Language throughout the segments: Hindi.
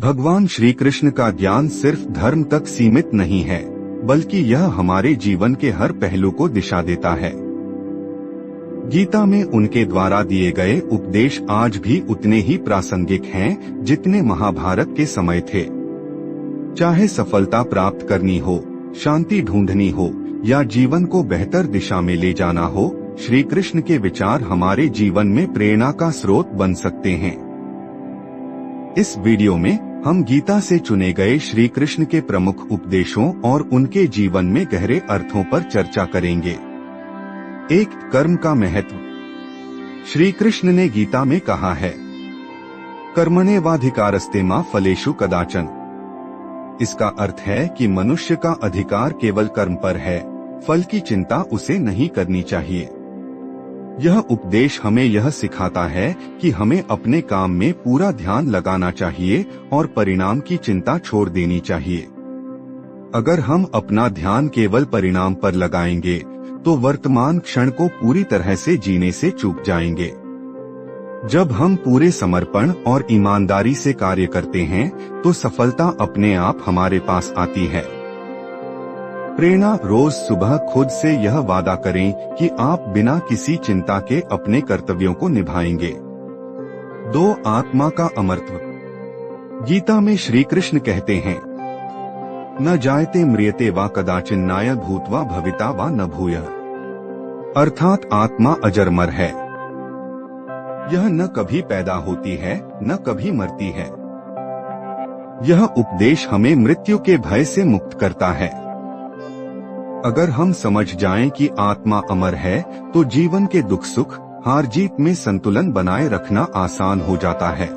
भगवान श्री कृष्ण का ज्ञान सिर्फ धर्म तक सीमित नहीं है, बल्कि यह हमारे जीवन के हर पहलू को दिशा देता है। गीता में उनके द्वारा दिए गए उपदेश आज भी उतने ही प्रासंगिक हैं जितने महाभारत के समय थे। चाहे सफलता प्राप्त करनी हो, शांति ढूंढनी हो या जीवन को बेहतर दिशा में ले जाना हो, श्री कृष्ण के विचार हमारे जीवन में प्रेरणा का स्रोत बन सकते हैं। इस वीडियो में हम गीता से चुने गए श्री कृष्ण के प्रमुख उपदेशों और उनके जीवन में गहरे अर्थों पर चर्चा करेंगे। 1. कर्म का महत्व। श्री कृष्ण ने गीता में कहा है, कर्मण्येवाधिकारस्ते मा फलेषु कदाचन। इसका अर्थ है कि मनुष्य का अधिकार केवल कर्म पर है, फल की चिंता उसे नहीं करनी चाहिए। यह उपदेश हमें यह सिखाता है कि हमें अपने काम में पूरा ध्यान लगाना चाहिए और परिणाम की चिंता छोड़ देनी चाहिए। अगर हम अपना ध्यान केवल परिणाम पर लगाएंगे तो वर्तमान क्षण को पूरी तरह से जीने से चूक जाएंगे। जब हम पूरे समर्पण और ईमानदारी से कार्य करते हैं तो सफलता अपने आप हमारे पास आती है। प्रेरणा। रोज सुबह खुद से यह वादा करें कि आप बिना किसी चिंता के अपने कर्तव्यों को निभाएंगे। 2. आत्मा का अमरत्व। गीता में श्री कृष्ण कहते हैं, न जायते म्रियते वा कदाचिन नाय भूत्वा भविता वा न भूयः। अर्थात आत्मा अजरमर है। यह न कभी पैदा होती है न कभी मरती है। यह उपदेश हमें मृत्यु के भय से मुक्त करता है। अगर हम समझ जाएं कि आत्मा अमर है तो जीवन के दुख सुख, हार जीत में संतुलन बनाए रखना आसान हो जाता है।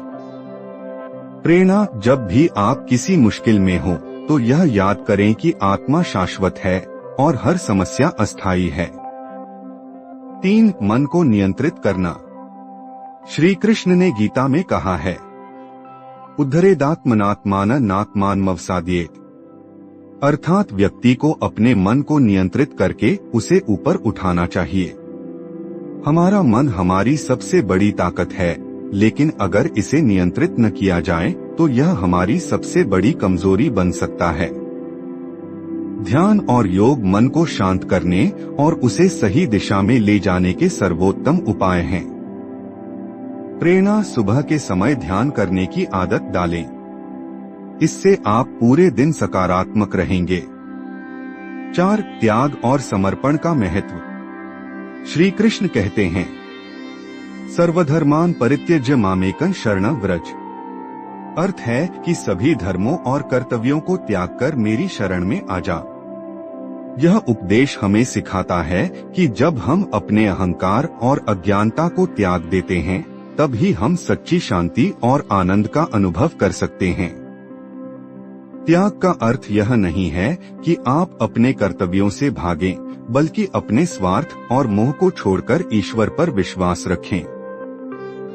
प्रेरणा। जब भी आप किसी मुश्किल में हो तो यह याद करें कि आत्मा शाश्वत है और हर समस्या अस्थायी है। 3. मन को नियंत्रित करना। श्री कृष्ण ने गीता में कहा है, उद्धरेदात्मनात्मान नात्मानमवसाद्येत। अर्थात व्यक्ति को अपने मन को नियंत्रित करके उसे ऊपर उठाना चाहिए। हमारा मन हमारी सबसे बड़ी ताकत है, लेकिन अगर इसे नियंत्रित न किया जाए तो यह हमारी सबसे बड़ी कमजोरी बन सकता है। ध्यान और योग मन को शांत करने और उसे सही दिशा में ले जाने के सर्वोत्तम उपाय हैं। प्रेरणा। सुबह के समय ध्यान करने की आदत डालें। इससे आप पूरे दिन सकारात्मक रहेंगे। 4. त्याग और समर्पण का महत्व। श्री कृष्ण कहते हैं, सर्वधर्मान परित्यज्य मामेकं शरणं व्रज। अर्थ है कि सभी धर्मों और कर्तव्यों को त्याग कर मेरी शरण में आ जा। यह उपदेश हमें सिखाता है कि जब हम अपने अहंकार और अज्ञानता को त्याग देते हैं तब ही हम सच्ची शांति और आनंद का अनुभव कर सकते हैं। त्याग का अर्थ यह नहीं है कि आप अपने कर्तव्यों से भागें, बल्कि अपने स्वार्थ और मोह को छोड़कर ईश्वर पर विश्वास रखें।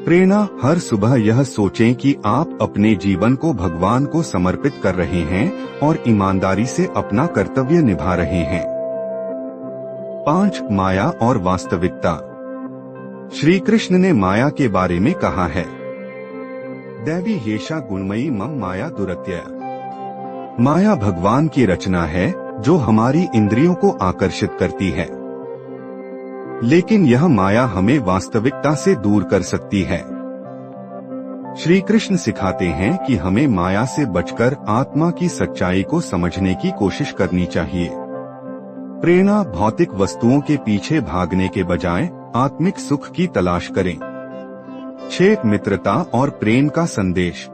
प्रेरणा। हर सुबह यह सोचें कि आप अपने जीवन को भगवान को समर्पित कर रहे हैं और ईमानदारी से अपना कर्तव्य निभा रहे हैं। 5. माया और वास्तविकता। श्री कृष्ण ने माया के बारे में कहा है, दैवी ह्येषा गुणमयी मम माया दुरत्यया। माया भगवान की रचना है जो हमारी इंद्रियों को आकर्षित करती है, लेकिन यह माया हमें वास्तविकता से दूर कर सकती है। श्री कृष्ण सिखाते हैं कि हमें माया से बचकर आत्मा की सच्चाई को समझने की कोशिश करनी चाहिए। प्रेरणा। भौतिक वस्तुओं के पीछे भागने के बजाय आत्मिक सुख की तलाश करें। 6. मित्रता और प्रेम का संदेश।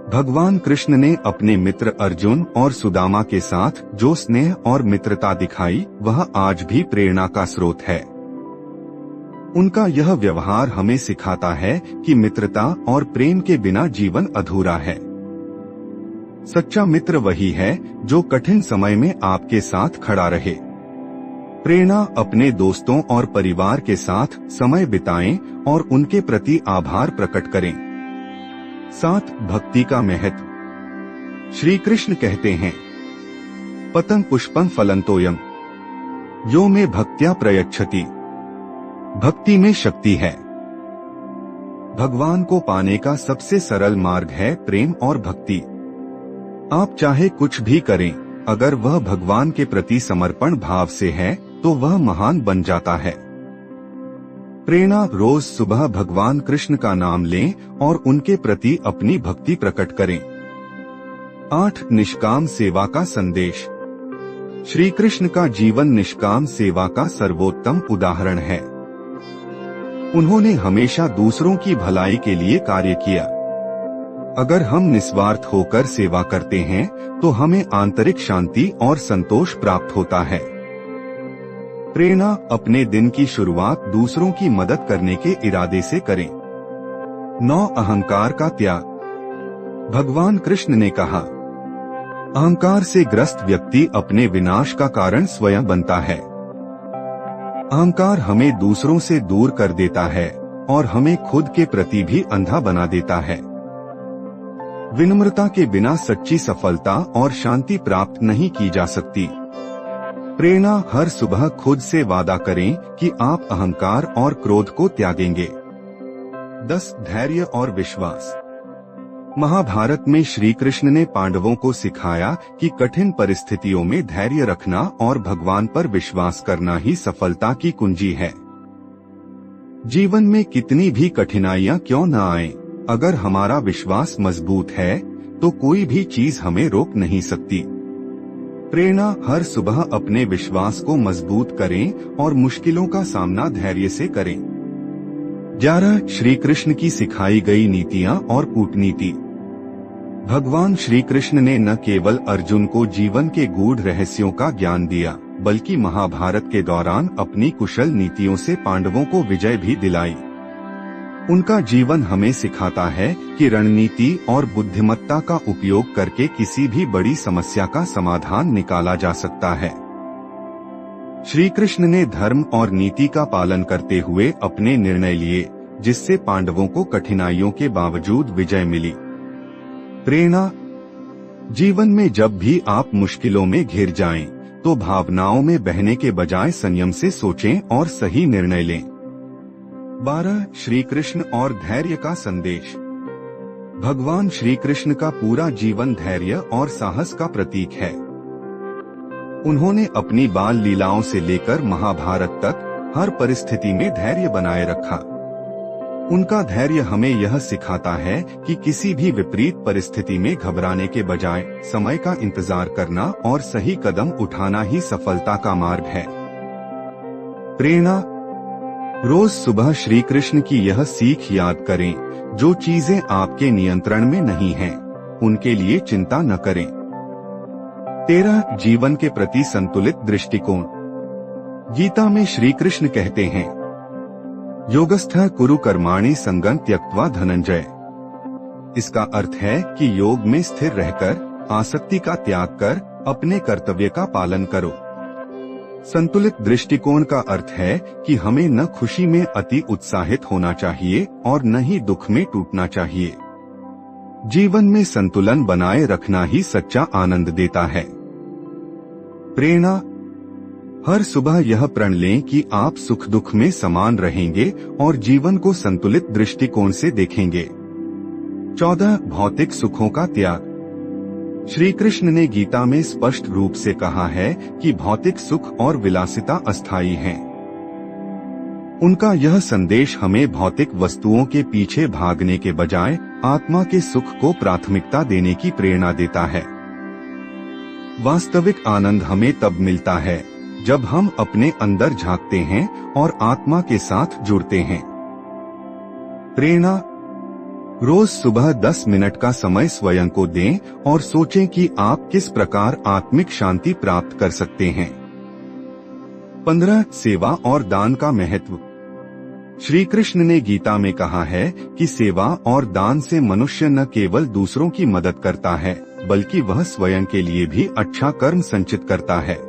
भगवान कृष्ण ने अपने मित्र अर्जुन और सुदामा के साथ जो स्नेह और मित्रता दिखाई वह आज भी प्रेरणा का स्रोत है। उनका यह व्यवहार हमें सिखाता है कि मित्रता और प्रेम के बिना जीवन अधूरा है। सच्चा मित्र वही है जो कठिन समय में आपके साथ खड़ा रहे। प्रेरणा। अपने दोस्तों और परिवार के साथ समय बिताएं और उनके प्रति आभार प्रकट करें। 7. भक्ति का महत्व। श्री कृष्ण कहते हैं, पतंग पुष्पं फलंतोयम यो में भक्त्या प्रयच्छति। भक्ति में शक्ति है। भगवान को पाने का सबसे सरल मार्ग है प्रेम और भक्ति। आप चाहे कुछ भी करें, अगर वह भगवान के प्रति समर्पण भाव से है तो वह महान बन जाता है। प्रेरणा, रोज सुबह भगवान कृष्ण का नाम लें और उनके प्रति अपनी भक्ति प्रकट करें। 8. निष्काम सेवा का संदेश। श्री कृष्ण का जीवन निष्काम सेवा का सर्वोत्तम उदाहरण है। उन्होंने हमेशा दूसरों की भलाई के लिए कार्य किया। अगर हम निस्वार्थ होकर सेवा करते हैं तो हमें आंतरिक शांति और संतोष प्राप्त होता है। प्रेरणा, अपने दिन की शुरुआत दूसरों की मदद करने के इरादे से करें। 9. अहंकार का त्याग। भगवान कृष्ण ने कहा, अहंकार से ग्रस्त व्यक्ति अपने विनाश का कारण स्वयं बनता है। अहंकार हमें दूसरों से दूर कर देता है और हमें खुद के प्रति भी अंधा बना देता है। विनम्रता के बिना सच्ची सफलता और शांति प्राप्त नहीं की जा सकती। प्रेरणा, हर सुबह खुद से वादा करें कि आप अहंकार और क्रोध को त्यागेंगे। 10. धैर्य और विश्वास। महाभारत में श्री कृष्ण ने पांडवों को सिखाया कि कठिन परिस्थितियों में धैर्य रखना और भगवान पर विश्वास करना ही सफलता की कुंजी है। जीवन में कितनी भी कठिनाइयां क्यों न आए, अगर हमारा विश्वास मजबूत है तो कोई भी चीज हमें रोक नहीं सकती। प्रेरणा, हर सुबह अपने विश्वास को मजबूत करें और मुश्किलों का सामना धैर्य से करें। 11. श्री कृष्ण की सिखाई गई नीतियां और कूटनीति। भगवान श्री कृष्ण ने न केवल अर्जुन को जीवन के गूढ़ रहस्यों का ज्ञान दिया, बल्कि महाभारत के दौरान अपनी कुशल नीतियों से पांडवों को विजय भी दिलाई। उनका जीवन हमें सिखाता है कि रणनीति और बुद्धिमत्ता का उपयोग करके किसी भी बड़ी समस्या का समाधान निकाला जा सकता है। श्री कृष्ण ने धर्म और नीति का पालन करते हुए अपने निर्णय लिए, जिससे पांडवों को कठिनाइयों के बावजूद विजय मिली। प्रेरणा, जीवन में जब भी आप मुश्किलों में घिर जाएं, तो भावनाओं में बहने के बजाय संयम से सोचें और सही निर्णय लें। 12. श्री कृष्ण और धैर्य का संदेश। भगवान श्री कृष्ण का पूरा जीवन धैर्य और साहस का प्रतीक है। उन्होंने अपनी बाल लीलाओं से लेकर महाभारत तक हर परिस्थिति में धैर्य बनाए रखा। उनका धैर्य हमें यह सिखाता है कि किसी भी विपरीत परिस्थिति में घबराने के बजाय समय का इंतजार करना और सही कदम उठाना ही सफलता का मार्ग है। प्रेरणा, रोज सुबह श्री कृष्ण की यह सीख याद करें, जो चीजें आपके नियंत्रण में नहीं हैं, उनके लिए चिंता न करें। 13. जीवन के प्रति संतुलित दृष्टिकोण। गीता में श्री कृष्ण कहते हैं, योगस्थः कुरु कर्माणि संगं त्यक्त्वा धनंजय। इसका अर्थ है कि योग में स्थिर रहकर आसक्ति का त्याग कर अपने कर्तव्य का पालन करो। संतुलित दृष्टिकोण का अर्थ है कि हमें न खुशी में अति उत्साहित होना चाहिए और न ही दुख में टूटना चाहिए। जीवन में संतुलन बनाए रखना ही सच्चा आनंद देता है। प्रेरणा, हर सुबह यह प्रण लें कि आप सुख दुख में समान रहेंगे और जीवन को संतुलित दृष्टिकोण से देखेंगे। 14. भौतिक सुखों का त्याग। श्री कृष्ण ने गीता में स्पष्ट रूप से कहा है कि भौतिक सुख और विलासिता अस्थायी हैं। उनका यह संदेश हमें भौतिक वस्तुओं के पीछे भागने के बजाय आत्मा के सुख को प्राथमिकता देने की प्रेरणा देता है। वास्तविक आनंद हमें तब मिलता है जब हम अपने अंदर झांकते हैं और आत्मा के साथ जुड़ते हैं। प्रेरणा, रोज सुबह 10 मिनट का समय स्वयं को दें और सोचें कि आप किस प्रकार आत्मिक शांति प्राप्त कर सकते हैं। 15. सेवा और दान का महत्व। श्री कृष्ण ने गीता में कहा है कि सेवा और दान से मनुष्य न केवल दूसरों की मदद करता है, बल्कि वह स्वयं के लिए भी अच्छा कर्म संचित करता है।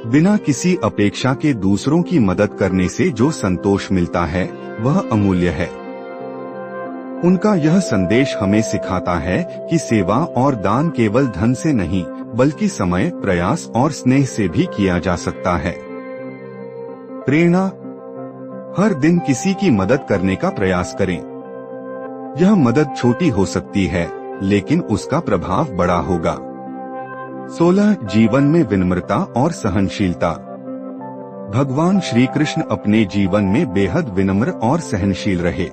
बिना किसी अपेक्षा के दूसरों की मदद करने से जो संतोष मिलता है वह अमूल्य है। उनका यह संदेश हमें सिखाता है कि सेवा और दान केवल धन से नहीं, बल्कि समय, प्रयास और स्नेह से भी किया जा सकता है। प्रेरणा, हर दिन किसी की मदद करने का प्रयास करें। यह मदद छोटी हो सकती है, लेकिन उसका प्रभाव बड़ा होगा। 16 जीवन में विनम्रता और सहनशीलता। भगवान श्री कृष्ण अपने जीवन में बेहद विनम्र और सहनशील रहे।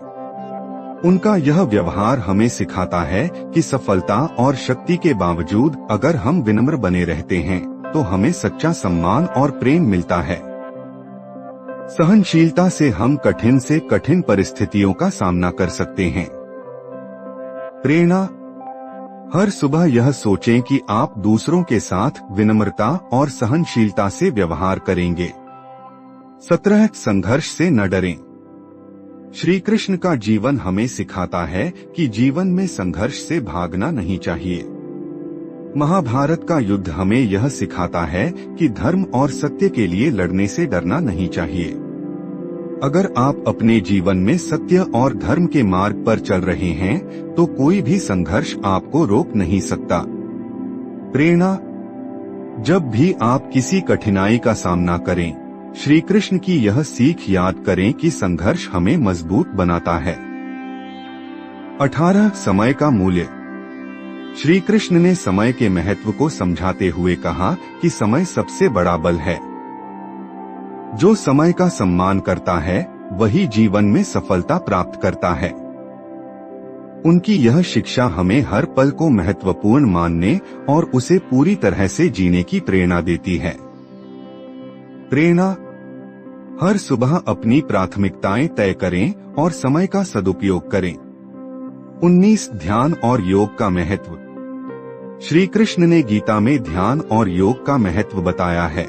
उनका यह व्यवहार हमें सिखाता है कि सफलता और शक्ति के बावजूद अगर हम विनम्र बने रहते हैं तो हमें सच्चा सम्मान और प्रेम मिलता है। सहनशीलता से हम कठिन से कठिन परिस्थितियों का सामना कर सकते हैं। प्रेरणा। हर सुबह यह सोचें कि आप दूसरों के साथ विनम्रता और सहनशीलता से व्यवहार करेंगे। 17 संघर्ष से न डरें। श्री कृष्ण का जीवन हमें सिखाता है कि जीवन में संघर्ष से भागना नहीं चाहिए। महाभारत का युद्ध हमें यह सिखाता है कि धर्म और सत्य के लिए लड़ने से डरना नहीं चाहिए। अगर आप अपने जीवन में सत्य और धर्म के मार्ग पर चल रहे हैं तो कोई भी संघर्ष आपको रोक नहीं सकता। प्रेरणा। जब भी आप किसी कठिनाई का सामना करें, श्री कृष्ण की यह सीख याद करें कि संघर्ष हमें मजबूत बनाता है। 18 समय का मूल्य। श्री कृष्ण ने समय के महत्व को समझाते हुए कहा कि समय सबसे बड़ा बल है। जो समय का सम्मान करता है वही जीवन में सफलता प्राप्त करता है। उनकी यह शिक्षा हमें हर पल को महत्वपूर्ण मानने और उसे पूरी तरह से जीने की प्रेरणा देती है। प्रेरणा। हर सुबह अपनी प्राथमिकताएं तय करें और समय का सदुपयोग करें। 19 ध्यान और योग का महत्व। श्री कृष्ण ने गीता में ध्यान और योग का महत्व बताया है।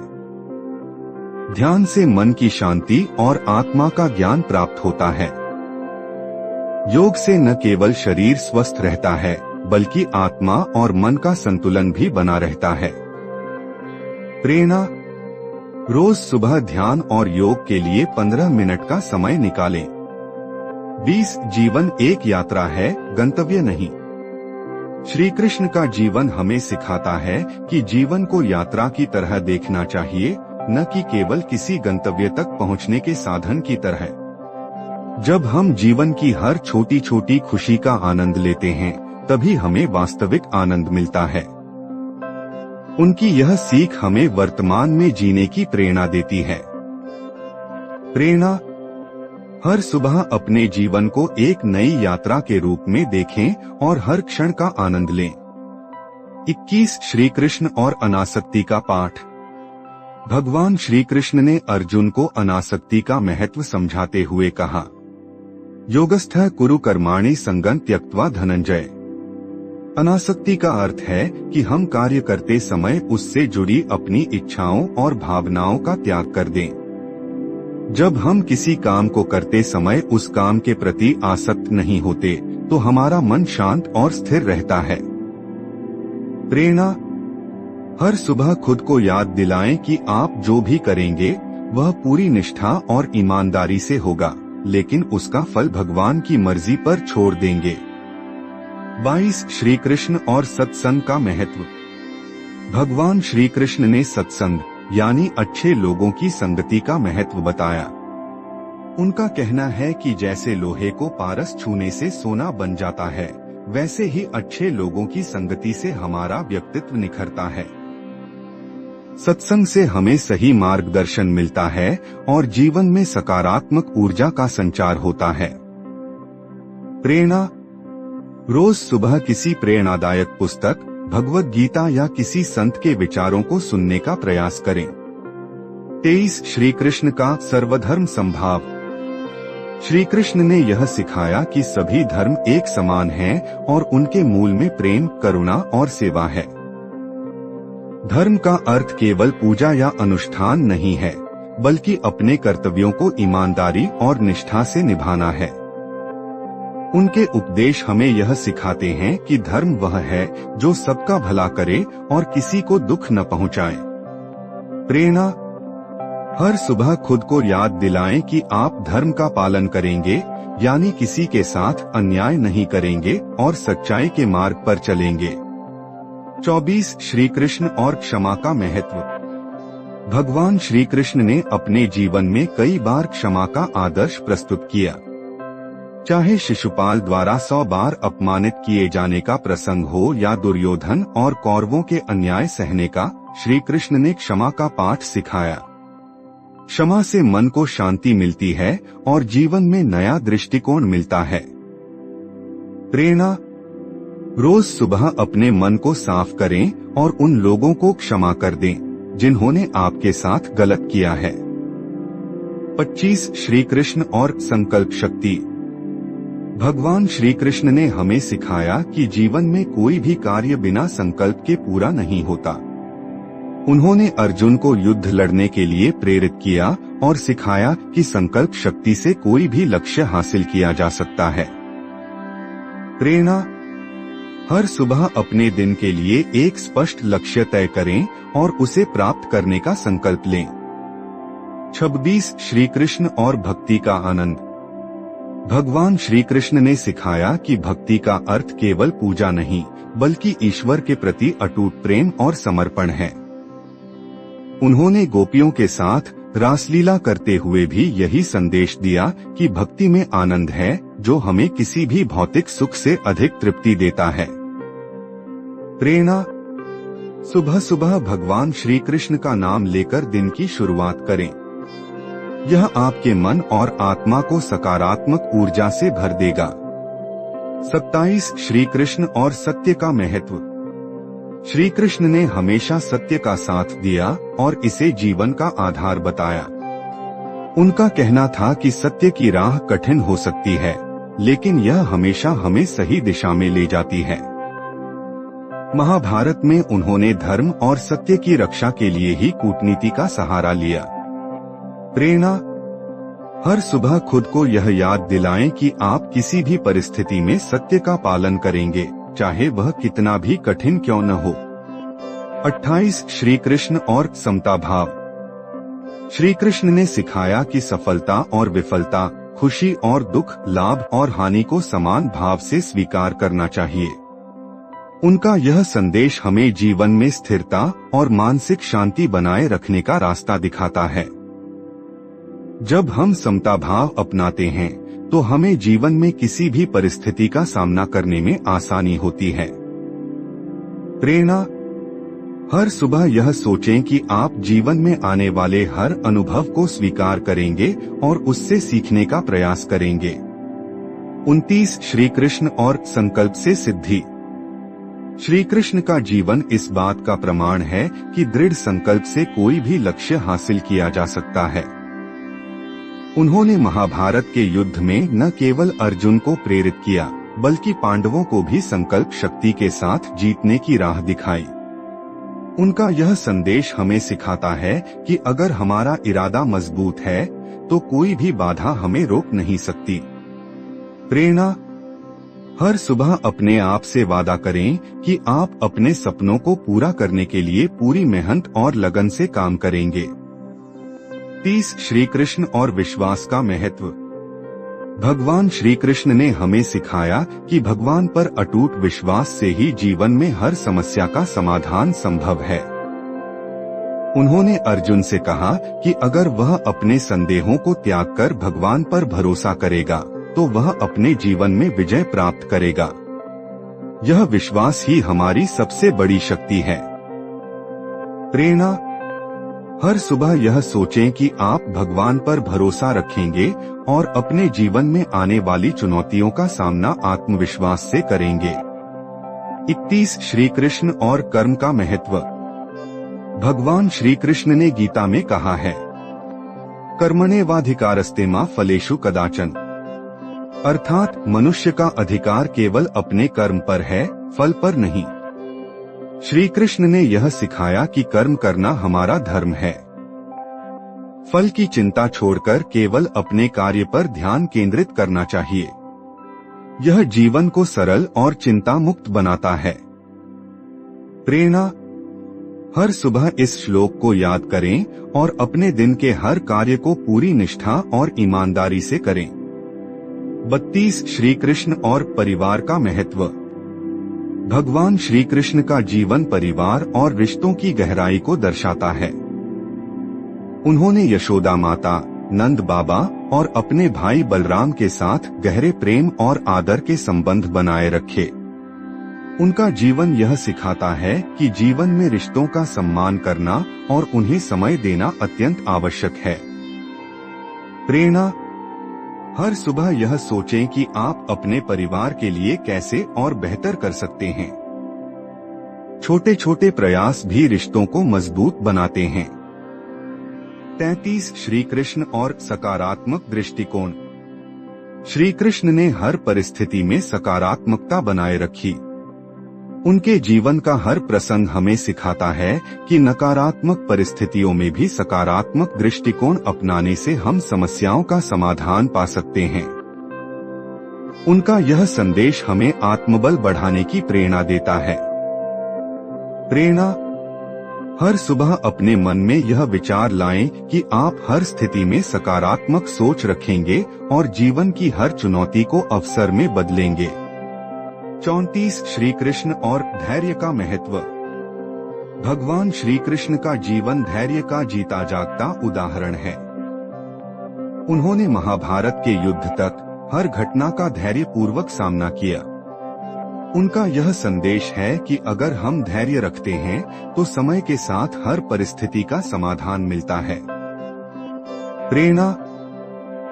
ध्यान से मन की शांति और आत्मा का ज्ञान प्राप्त होता है। योग से न केवल शरीर स्वस्थ रहता है बल्कि आत्मा और मन का संतुलन भी बना रहता है। प्रेरणा। रोज सुबह ध्यान और योग के लिए 15 मिनट का समय निकालें। 20 जीवन एक यात्रा है, गंतव्य नहीं। श्री कृष्ण का जीवन हमें सिखाता है कि जीवन को यात्रा की तरह देखना चाहिए, न कि केवल किसी गंतव्य तक पहुंचने के साधन की तरह। जब हम जीवन की हर छोटी छोटी खुशी का आनंद लेते हैं तभी हमें वास्तविक आनंद मिलता है। उनकी यह सीख हमें वर्तमान में जीने की प्रेरणा देती है। प्रेरणा। हर सुबह अपने जीवन को एक नई यात्रा के रूप में देखें और हर क्षण का आनंद लें। 21 श्री कृष्ण और अनासक्ति का पाठ। भगवान श्री कृष्ण ने अर्जुन को अनासक्ति का महत्व समझाते हुए कहा, योगस्थः कुरु कर्माणि संगं त्यक्त्वा धनंजय। अनासक्ति का अर्थ है कि हम कार्य करते समय उससे जुड़ी अपनी इच्छाओं और भावनाओं का त्याग कर दें। जब हम किसी काम को करते समय उस काम के प्रति आसक्त नहीं होते तो हमारा मन शांत और स्थिर रहता है। प्रेरणा। हर सुबह खुद को याद दिलाएं कि आप जो भी करेंगे वह पूरी निष्ठा और ईमानदारी से होगा, लेकिन उसका फल भगवान की मर्जी पर छोड़ देंगे। 22 श्री कृष्ण और सत्संग का महत्व। भगवान श्री कृष्ण ने सत्संग यानी अच्छे लोगों की संगति का महत्व बताया। उनका कहना है कि जैसे लोहे को पारस छूने से सोना बन जाता है, वैसे ही अच्छे लोगों की संगति से हमारा व्यक्तित्व निखरता है। सत्संग से हमें सही मार्गदर्शन मिलता है और जीवन में सकारात्मक ऊर्जा का संचार होता है। प्रेरणा। रोज सुबह किसी प्रेरणादायक पुस्तक, भगवद गीता या किसी संत के विचारों को सुनने का प्रयास करें। 23 श्री कृष्ण का सर्वधर्म समभाव। श्री कृष्ण ने यह सिखाया कि सभी धर्म एक समान हैं और उनके मूल में प्रेम, करुणा और सेवा है। धर्म का अर्थ केवल पूजा या अनुष्ठान नहीं है, बल्कि अपने कर्तव्यों को ईमानदारी और निष्ठा से निभाना है। उनके उपदेश हमें यह सिखाते हैं कि धर्म वह है जो सबका भला करे और किसी को दुख न पहुंचाए। प्रेरणा। हर सुबह खुद को याद दिलाएं कि आप धर्म का पालन करेंगे, यानी किसी के साथ अन्याय नहीं करेंगे और सच्चाई के मार्ग पर चलेंगे। 24 श्री कृष्ण और क्षमा का महत्व। भगवान श्री कृष्ण ने अपने जीवन में कई बार क्षमा का आदर्श प्रस्तुत किया। चाहे शिशुपाल द्वारा 100 बार अपमानित किए जाने का प्रसंग हो या दुर्योधन और कौरवों के अन्याय सहने का, श्री कृष्ण ने क्षमा का पाठ सिखाया। क्षमा से मन को शांति मिलती है और जीवन में नया दृष्टिकोण मिलता है। प्रेरणा: रोज सुबह अपने मन को साफ करें और उन लोगों को क्षमा कर दें जिन्होंने आपके साथ गलत किया है। 25 श्री कृष्ण और संकल्प शक्ति। भगवान श्री कृष्ण ने हमें सिखाया कि जीवन में कोई भी कार्य बिना संकल्प के पूरा नहीं होता। उन्होंने अर्जुन को युद्ध लड़ने के लिए प्रेरित किया और सिखाया कि संकल्प शक्ति से कोई भी लक्ष्य हासिल किया जा सकता है। प्रेरणा: हर सुबह अपने दिन के लिए एक स्पष्ट लक्ष्य तय करें और उसे प्राप्त करने का संकल्प लें। 26 श्री कृष्ण और भक्ति का आनंद। भगवान श्री कृष्ण ने सिखाया कि भक्ति का अर्थ केवल पूजा नहीं, बल्कि ईश्वर के प्रति अटूट प्रेम और समर्पण है। उन्होंने गोपियों के साथ रासलीला करते हुए भी यही संदेश दिया कि भक्ति में आनंद है, जो हमें किसी भी भौतिक सुख से अधिक तृप्ति देता है। प्रेरणा: सुबह सुबह भगवान श्री कृष्ण का नाम लेकर दिन की शुरुआत करें। यह आपके मन और आत्मा को सकारात्मक ऊर्जा से भर देगा। 27 श्री कृष्ण और सत्य का महत्व। श्री कृष्ण ने हमेशा सत्य का साथ दिया और इसे जीवन का आधार बताया। उनका कहना था कि सत्य की राह कठिन हो सकती है, लेकिन यह हमेशा हमें सही दिशा में ले जाती है। महाभारत में उन्होंने धर्म और सत्य की रक्षा के लिए ही कूटनीति का सहारा लिया। प्रेरणा: हर सुबह खुद को यह याद दिलाएं कि आप किसी भी परिस्थिति में सत्य का पालन करेंगे, चाहे वह कितना भी कठिन क्यों न हो। 28 श्री कृष्ण और समता भाव। श्री कृष्ण ने सिखाया कि सफलता और विफलता, खुशी और दुख, लाभ और हानि को समान भाव से स्वीकार करना चाहिए। उनका यह संदेश हमें जीवन में स्थिरता और मानसिक शांति बनाए रखने का रास्ता दिखाता है। जब हम समता भाव अपनाते हैं तो हमें जीवन में किसी भी परिस्थिति का सामना करने में आसानी होती है। प्रेरणा: हर सुबह यह सोचें कि आप जीवन में आने वाले हर अनुभव को स्वीकार करेंगे और उससे सीखने का प्रयास करेंगे। 29 श्री कृष्ण और संकल्प से सिद्धि। श्री कृष्ण का जीवन इस बात का प्रमाण है कि दृढ़ संकल्प से कोई भी लक्ष्य हासिल किया जा सकता है। उन्होंने महाभारत के युद्ध में न केवल अर्जुन को प्रेरित किया, बल्कि पांडवों को भी संकल्प शक्ति के साथ जीतने की राह दिखाई। उनका यह संदेश हमें सिखाता है कि अगर हमारा इरादा मजबूत है तो कोई भी बाधा हमें रोक नहीं सकती। प्रेरणा: हर सुबह अपने आप से वादा करें कि आप अपने सपनों को पूरा करने के लिए पूरी मेहनत और लगन से काम करेंगे। 30 श्री कृष्ण और विश्वास का महत्व। भगवान श्री कृष्ण ने हमें सिखाया कि भगवान पर अटूट विश्वास से ही जीवन में हर समस्या का समाधान संभव है। उन्होंने अर्जुन से कहा कि अगर वह अपने संदेहों को त्याग कर भगवान पर भरोसा करेगा तो वह अपने जीवन में विजय प्राप्त करेगा। यह विश्वास ही हमारी सबसे बड़ी शक्ति है। प्रेरणा: हर सुबह यह सोचें कि आप भगवान पर भरोसा रखेंगे और अपने जीवन में आने वाली चुनौतियों का सामना आत्मविश्वास से करेंगे। 31 श्री कृष्ण और कर्म का महत्व। भगवान श्री कृष्ण ने गीता में कहा है, कर्मण्येवाधिकारस्ते मा फलेषु कदाचन, अर्थात मनुष्य का अधिकार केवल अपने कर्म पर है, फल पर नहीं। श्री कृष्ण ने यह सिखाया कि कर्म करना हमारा धर्म है। फल की चिंता छोड़कर केवल अपने कार्य पर ध्यान केंद्रित करना चाहिए। यह जीवन को सरल और चिंता मुक्त बनाता है। प्रेरणा: हर सुबह इस श्लोक को याद करें और अपने दिन के हर कार्य को पूरी निष्ठा और ईमानदारी से करें। 32 श्री कृष्ण और परिवार का महत्व। भगवान श्री कृष्ण का जीवन परिवार और रिश्तों की गहराई को दर्शाता है। उन्होंने यशोदा माता, नंद बाबा और अपने भाई बलराम के साथ गहरे प्रेम और आदर के संबंध बनाए रखे। उनका जीवन यह सिखाता है कि जीवन में रिश्तों का सम्मान करना और उन्हें समय देना अत्यंत आवश्यक है। प्रेरणा। हर सुबह यह सोचें कि आप अपने परिवार के लिए कैसे और बेहतर कर सकते हैं। छोटे छोटे प्रयास भी रिश्तों को मजबूत बनाते हैं। 33 श्री कृष्ण और सकारात्मक दृष्टिकोण। श्री कृष्ण ने हर परिस्थिति में सकारात्मकता बनाए रखी। उनके जीवन का हर प्रसंग हमें सिखाता है कि नकारात्मक परिस्थितियों में भी सकारात्मक दृष्टिकोण अपनाने से हम समस्याओं का समाधान पा सकते हैं। उनका यह संदेश हमें आत्मबल बढ़ाने की प्रेरणा देता है। प्रेरणा। हर सुबह अपने मन में यह विचार लाएं कि आप हर स्थिति में सकारात्मक सोच रखेंगे और जीवन की हर चुनौती को अवसर में बदलेंगे। 34 श्री कृष्ण और धैर्य का महत्व। भगवान श्री कृष्ण का जीवन धैर्य का जीता जागता उदाहरण है। उन्होंने महाभारत के युद्ध तक हर घटना का धैर्यपूर्वक सामना किया। उनका यह संदेश है कि अगर हम धैर्य रखते हैं तो समय के साथ हर परिस्थिति का समाधान मिलता है। प्रेरणा।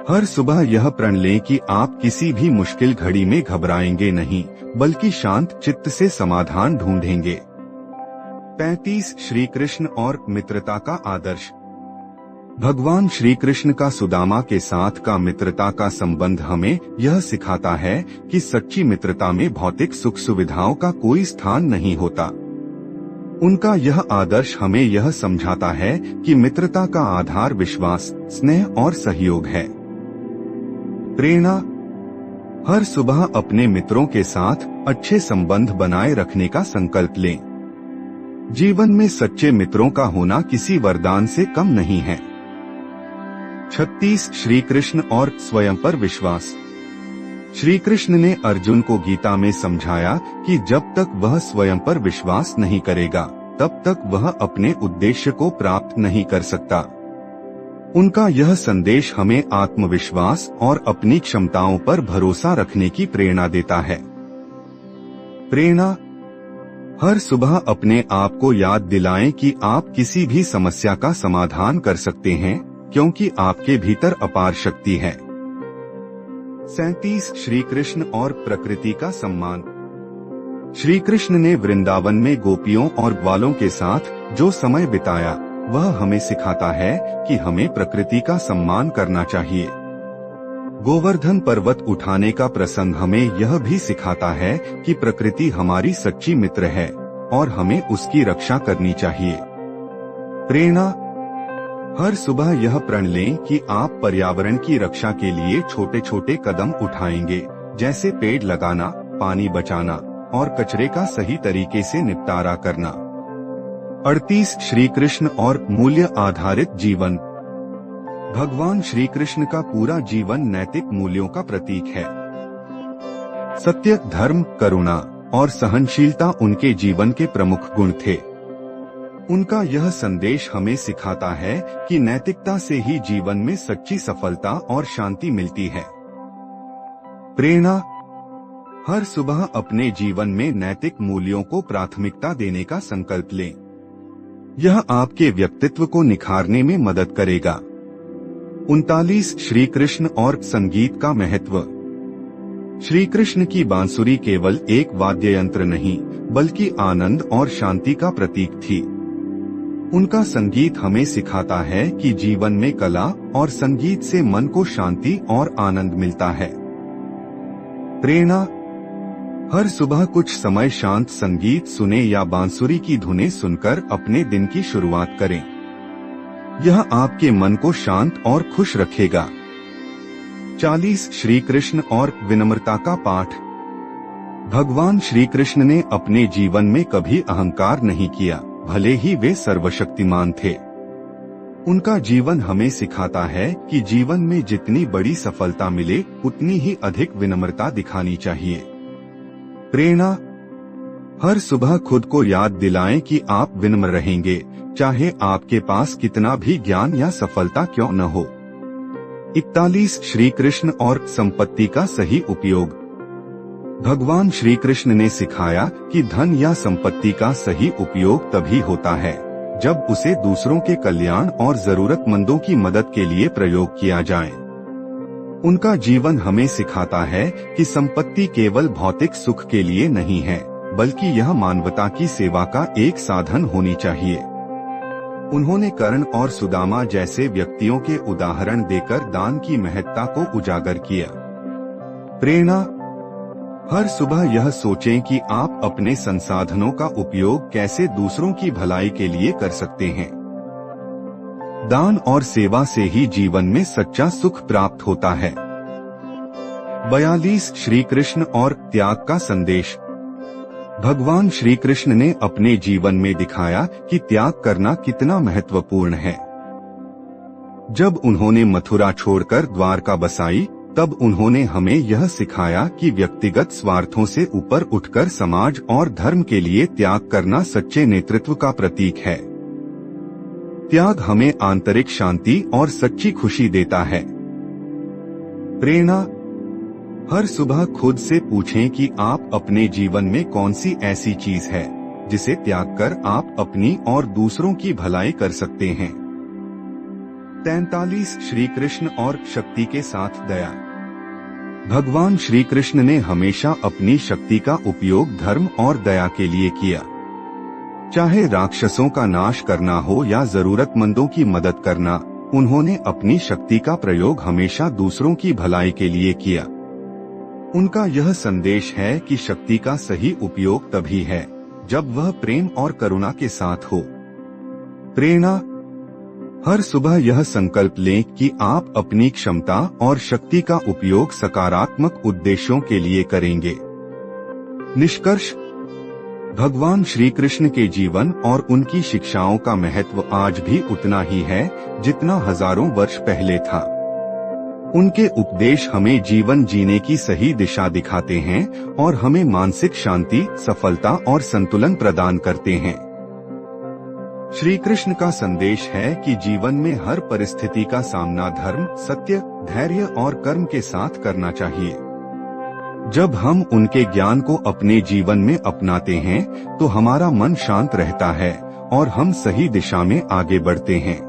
हर सुबह यह प्रण लें कि आप किसी भी मुश्किल घड़ी में घबराएंगे नहीं, बल्कि शांत चित्त से समाधान ढूंढेंगे। 35 श्री कृष्ण और मित्रता का आदर्श। भगवान श्री कृष्ण का सुदामा के साथ का मित्रता का संबंध हमें यह सिखाता है कि सच्ची मित्रता में भौतिक सुख सुविधाओं का कोई स्थान नहीं होता। उनका यह आदर्श हमें यह समझाता है कि मित्रता का आधार विश्वास, स्नेह और सहयोग है। प्रेरणा। हर सुबह अपने मित्रों के साथ अच्छे संबंध बनाए रखने का संकल्प लें। जीवन में सच्चे मित्रों का होना किसी वरदान से कम नहीं है। 36 श्री कृष्ण और स्वयं पर विश्वास। श्री कृष्ण ने अर्जुन को गीता में समझाया कि जब तक वह स्वयं पर विश्वास नहीं करेगा, तब तक वह अपने उद्देश्य को प्राप्त नहीं कर सकता। उनका यह संदेश हमें आत्मविश्वास और अपनी क्षमताओं पर भरोसा रखने की प्रेरणा देता है। प्रेरणा। हर सुबह अपने आप को याद दिलाएं कि आप किसी भी समस्या का समाधान कर सकते हैं, क्योंकि आपके भीतर अपार शक्ति है। 37 श्री कृष्ण और प्रकृति का सम्मान। श्री कृष्ण ने वृंदावन में गोपियों और ग्वालों के साथ जो समय बिताया, वह हमें सिखाता है कि हमें प्रकृति का सम्मान करना चाहिए। गोवर्धन पर्वत उठाने का प्रसंग हमें यह भी सिखाता है कि प्रकृति हमारी सच्ची मित्र है और हमें उसकी रक्षा करनी चाहिए। प्रेरणा। हर सुबह यह प्रण लें कि आप पर्यावरण की रक्षा के लिए छोटे छोटे कदम उठाएंगे, जैसे पेड़ लगाना, पानी बचाना और कचरे का सही तरीके से निपटारा करना। 38 श्री कृष्ण और मूल्य आधारित जीवन। भगवान श्री कृष्ण का पूरा जीवन नैतिक मूल्यों का प्रतीक है। सत्य, धर्म, करुणा और सहनशीलता उनके जीवन के प्रमुख गुण थे। उनका यह संदेश हमें सिखाता है कि नैतिकता से ही जीवन में सच्ची सफलता और शांति मिलती है। प्रेरणा। हर सुबह अपने जीवन में नैतिक मूल्यों को प्राथमिकता देने का संकल्प लें। यह आपके व्यक्तित्व को निखारने में मदद करेगा। 39 श्री कृष्ण और संगीत का महत्व। श्री कृष्ण की बांसुरी केवल एक वाद्य यंत्र नहीं, बल्कि आनंद और शांति का प्रतीक थी। उनका संगीत हमें सिखाता है कि जीवन में कला और संगीत से मन को शांति और आनंद मिलता है। प्रेरणा। हर सुबह कुछ समय शांत संगीत सुने या बांसुरी की धुनें सुनकर अपने दिन की शुरुआत करें। यह आपके मन को शांत और खुश रखेगा। 40 श्री कृष्ण और विनम्रता का पाठ। भगवान श्री कृष्ण ने अपने जीवन में कभी अहंकार नहीं किया, भले ही वे सर्वशक्तिमान थे। उनका जीवन हमें सिखाता है कि जीवन में जितनी बड़ी सफलता मिले, उतनी ही अधिक विनम्रता दिखानी चाहिए। प्रेरणा। हर सुबह खुद को याद दिलाएं कि आप विनम्र रहेंगे, चाहे आपके पास कितना भी ज्ञान या सफलता क्यों न हो। 41 श्री कृष्ण और संपत्ति का सही उपयोग। भगवान श्री कृष्ण ने सिखाया कि धन या संपत्ति का सही उपयोग तभी होता है जब उसे दूसरों के कल्याण और जरूरतमंदों की मदद के लिए प्रयोग किया जाए। उनका जीवन हमें सिखाता है कि संपत्ति केवल भौतिक सुख के लिए नहीं है, बल्कि यह मानवता की सेवा का एक साधन होनी चाहिए। उन्होंने कर्ण और सुदामा जैसे व्यक्तियों के उदाहरण देकर दान की महत्ता को उजागर किया। प्रेरणा। हर सुबह यह सोचें कि आप अपने संसाधनों का उपयोग कैसे दूसरों की भलाई के लिए कर सकते हैं। दान और सेवा से ही जीवन में सच्चा सुख प्राप्त होता है। 42 श्री कृष्ण और त्याग का संदेश। भगवान श्री कृष्ण ने अपने जीवन में दिखाया कि त्याग करना कितना महत्वपूर्ण है। जब उन्होंने मथुरा छोड़कर द्वारका बसाई, तब उन्होंने हमें यह सिखाया कि व्यक्तिगत स्वार्थों से ऊपर उठकर समाज और धर्म के लिए त्याग करना सच्चे नेतृत्व का प्रतीक है। त्याग हमें आंतरिक शांति और सच्ची खुशी देता है। प्रेरणा। हर सुबह खुद से पूछें कि आप अपने जीवन में कौन सी ऐसी चीज है जिसे त्याग कर आप अपनी और दूसरों की भलाई कर सकते हैं। 43 श्री कृष्ण और शक्ति के साथ दया। भगवान श्री कृष्ण ने हमेशा अपनी शक्ति का उपयोग धर्म और दया के लिए किया। चाहे राक्षसों का नाश करना हो या जरूरतमंदों की मदद करना, उन्होंने अपनी शक्ति का प्रयोग हमेशा दूसरों की भलाई के लिए किया। उनका यह संदेश है कि शक्ति का सही उपयोग तभी है जब वह प्रेम और करुणा के साथ हो। प्रेरणा। हर सुबह यह संकल्प लें कि आप अपनी क्षमता और शक्ति का उपयोग सकारात्मक उद्देश्यों के लिए करेंगे। निष्कर्ष। भगवान श्री कृष्ण के जीवन और उनकी शिक्षाओं का महत्व आज भी उतना ही है जितना हजारों वर्ष पहले था। उनके उपदेश हमें जीवन जीने की सही दिशा दिखाते हैं और हमें मानसिक शांति, सफलता और संतुलन प्रदान करते हैं। श्री कृष्ण का संदेश है कि जीवन में हर परिस्थिति का सामना धर्म, सत्य, धैर्य और कर्म के साथ करना चाहिए। जब हम उनके ज्ञान को अपने जीवन में अपनाते हैं तो हमारा मन शांत रहता है और हम सही दिशा में आगे बढ़ते हैं।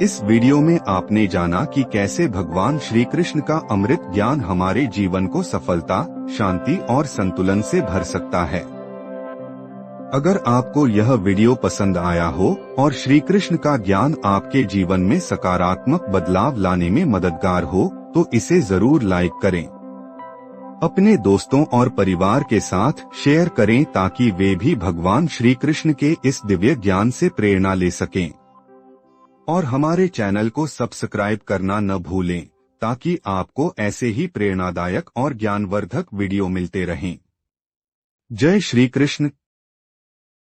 इस वीडियो में आपने जाना कि कैसे भगवान श्री कृष्ण का अमृत ज्ञान हमारे जीवन को सफलता, शांति और संतुलन से भर सकता है। अगर आपको यह वीडियो पसंद आया हो और श्री कृष्ण का ज्ञान आपके जीवन में सकारात्मक बदलाव लाने में मददगार हो तो इसे जरूर लाइक करें। अपने दोस्तों और परिवार के साथ शेयर करें ताकि वे भी भगवान श्री कृष्ण के इस दिव्य ज्ञान से प्रेरणा ले सकें। और हमारे चैनल को सब्सक्राइब करना न भूलें ताकि आपको ऐसे ही प्रेरणादायक और ज्ञानवर्धक वीडियो मिलते रहें। जय श्री कृष्ण।